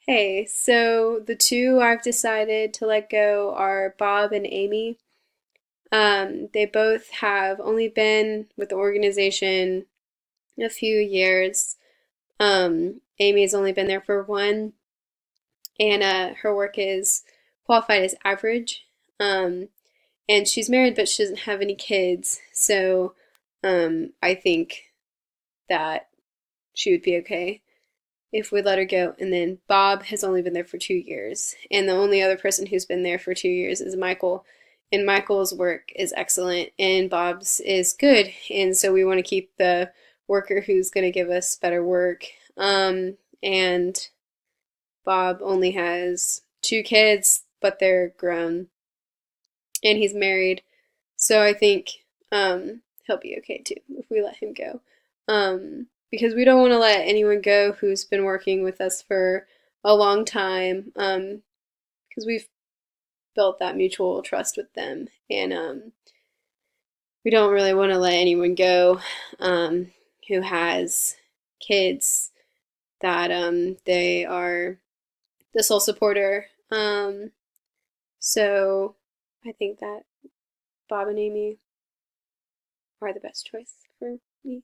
Hey, so the two I've decided to let go are Bob and Amy. They both have only been with the organization a few years. Amy's only been there for one, and her work is qualified as average. Um, and she's married, but she doesn't have any kids, so I think that she would be okay if we let her go. And then Bob has only been there for 2 years. And the only other person who's been there for 2 years is Michael. And Michael's work is excellent and Bob's is good. And so we want to keep the worker who's going to give us better work. And Bob only has two kids, but they're grown. And he's married. So I think he'll be okay too if we let him go. Because we don't want to let anyone go who's been working with us for a long time, because we've built that mutual trust with them, and we don't really want to let anyone go who has kids that they are the sole supporter. So I think that Bob and Amy are the best choice for me.